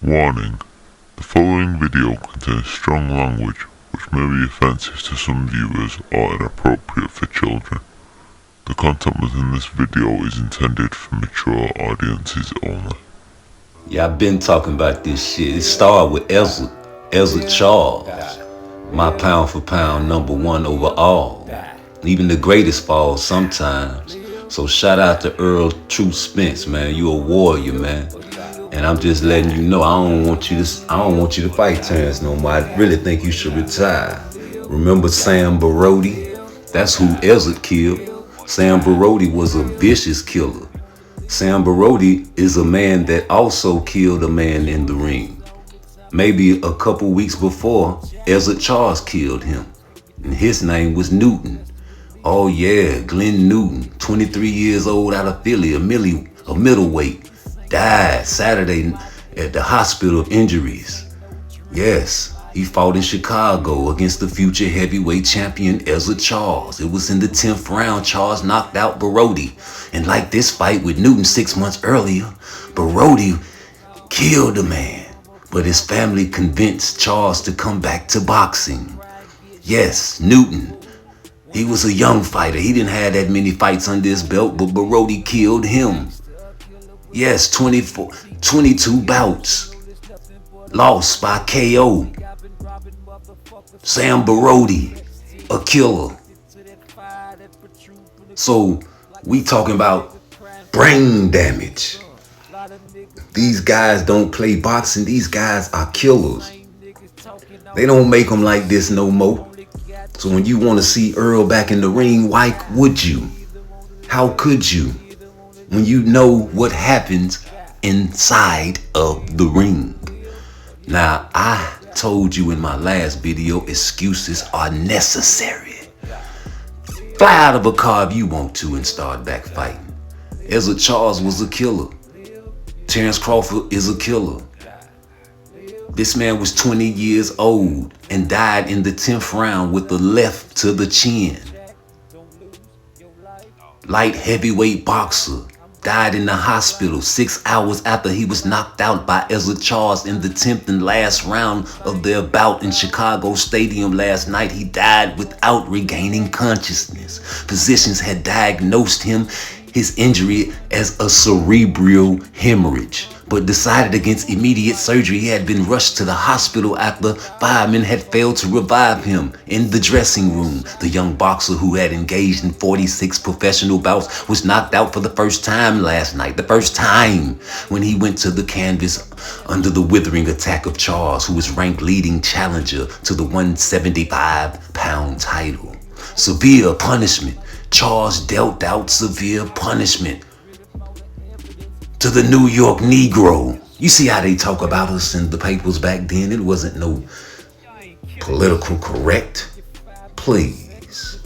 Warning: the following video contains strong language which may be offensive to some viewers or inappropriate for children. The content within this video is intended for mature audiences only. Yeah, I've been talking about this shit. It started with Ezra Charles, my pound for pound #1 overall. Even the greatest falls sometimes. So shout out to Errol, True Spence, man. You a warrior, man. And I'm just letting you know I don't want you to fight Terrence no more. I really think you should retire. Remember Sam Barodi? That's who Ezra killed. Sam Barodi was a vicious killer. Sam Barodi is a man that also killed a man in the ring. Maybe a couple weeks before, Ezra Charles killed him. And his name was Newton. Oh yeah, Glenn Newton, 23 years old, out of Philly, a middleweight, died Saturday at the hospital of injuries. Yes, he fought in Chicago against the future heavyweight champion Ezra Charles. It was in the 10th round. Charles knocked out Baroudi. And like this fight with Newton 6 months earlier, Baroudi killed the man. But his family convinced Charles to come back to boxing. Yes, Newton. He was a young fighter. He didn't have that many fights under his belt, but Baroudi killed him. Yes, 22 bouts. Lost by KO. Sam Barodi, a killer. So we talking about brain damage. These guys don't play boxing. These guys are killers. They don't make them like this no more. So when you want to see Errol back in the ring, why would you? How could you? When you know what happens inside of the ring. Now, I told you in my last video, excuses are necessary. Fly out of a car if you want to and start back fighting. Ezra Charles was a killer. Terrence Crawford is a killer. This man was 20 years old and died in the 10th round with the left to the chin. Light heavyweight boxer. Died in the hospital 6 hours after he was knocked out by Ezra Charles in the 10th and last round of their bout in Chicago Stadium last night. He died without regaining consciousness. Physicians had diagnosed his injury as a cerebral hemorrhage, but decided against immediate surgery. He had been rushed to the hospital after firemen had failed to revive him. In the dressing room, the young boxer who had engaged in 46 professional bouts was knocked out for the first time last night. The first time when he went to the canvas under the withering attack of Charles, who was ranked leading challenger to the 175-pound title. Severe punishment. Charles dealt out severe punishment to the New York Negro. You see how they talk about us in the papers back then? It wasn't no political correct. Please.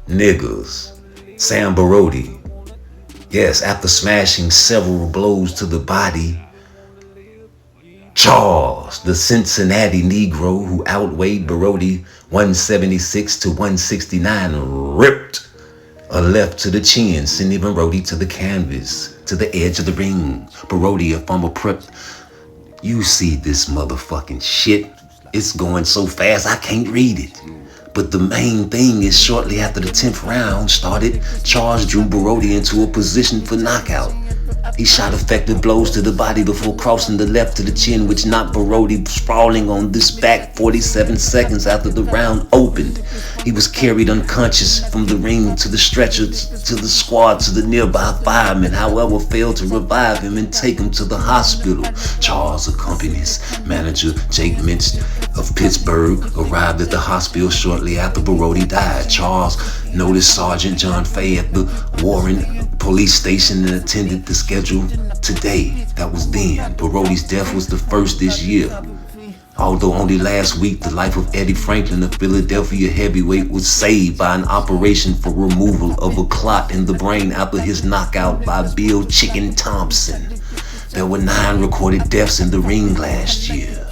Niggers. Sam Barodi. Yes, after smashing several blows to the body, Charles, the Cincinnati Negro who outweighed Barodi 176 to 169, ripped a left to the chin, sending Barodi to the canvas, to the edge of the ring. Barodi, a former prep. You see this motherfucking shit. It's going so fast I can't read it. But the main thing is shortly after the 10th round started, Charles drew Barodi into a position for knockout. He shot effective blows to the body before crossing the left to the chin, which knocked Barodi sprawling on this back 47 seconds after the round opened. He was carried unconscious from the ring to the stretcher, to the squad, to the nearby firemen, however, failed to revive him and take him to the hospital. Charles, accompanied his manager, Jake Mintz of Pittsburgh, arrived at the hospital shortly after Barodi died. Charles noticed Sergeant John Fay at the Warren police station and attended the schedule today. That was then. Barodi's death was the first this year. Although only last week, the life of Eddie Franklin, a Philadelphia heavyweight, was saved by an operation for removal of a clot in the brain after his knockout by Bill Chicken Thompson. There were 9 recorded deaths in the ring last year.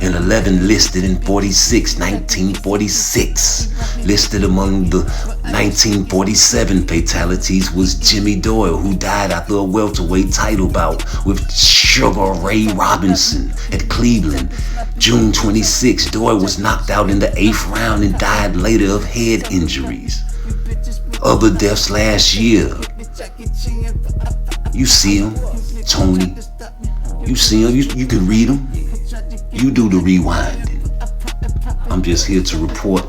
and 11 listed in 1946. Listed among the 1947 fatalities was Jimmy Doyle, who died after a welterweight title bout with Sugar Ray Robinson at Cleveland. June 26, Doyle was knocked out in the 8th round and died later of head injuries. Other deaths last year. You see them, Tony. You see them, you can read them. You do the rewinding. I'm just here to report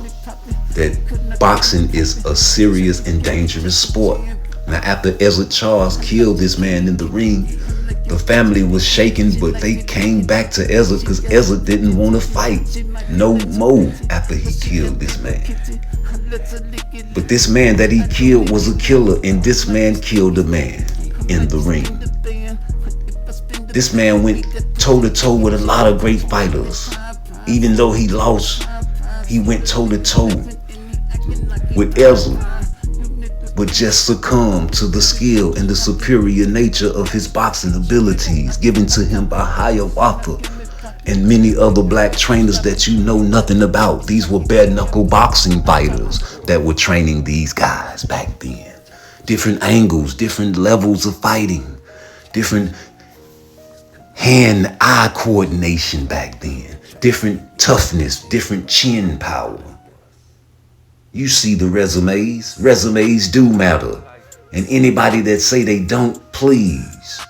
that boxing is a serious and dangerous sport. Now, after Ezra Charles killed this man in the ring, the family was shaken, but they came back to Ezra because Ezra didn't want to fight no more after he killed this man. But this man that he killed was a killer, and this man killed a man in the ring. This man went toe-to-toe with a lot of great fighters. Even though he lost, he went toe-to-toe with Errol, but just succumbed to the skill and the superior nature of his boxing abilities given to him by Hiawatha and many other black trainers that you know nothing about. These were bare-knuckle boxing fighters that were training these guys back then. Different angles, different levels of fighting, different hand-eye coordination back then, different toughness, different chin power. You see the resumes. Resumes do matter. And anybody that say they don't, please.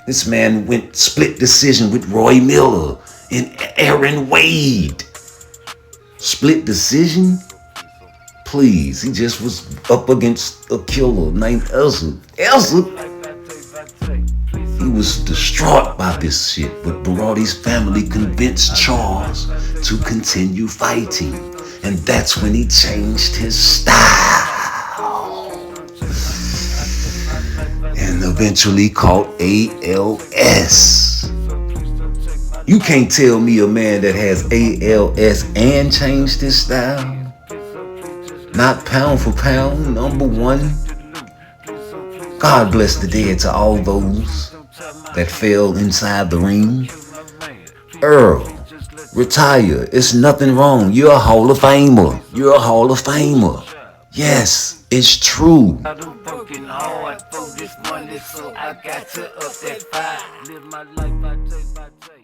This man went split decision with Roy Miller and Aaron Wade. Split decision? Please, he just was up against a killer named Ezra. He was distraught by this shit, but Barodi's family convinced Charles to continue fighting. And that's when he changed his style and eventually caught ALS. You can't tell me a man that has ALS and changed his style. Not pound for pound, number one. God bless the dead to all those that fell inside the ring. Errol, retire. It's nothing wrong. You're a Hall of Famer. You're a Hall of Famer. Yes, it's true. I've been working hard for this money, so I got to up that fight. Live my life by day by day.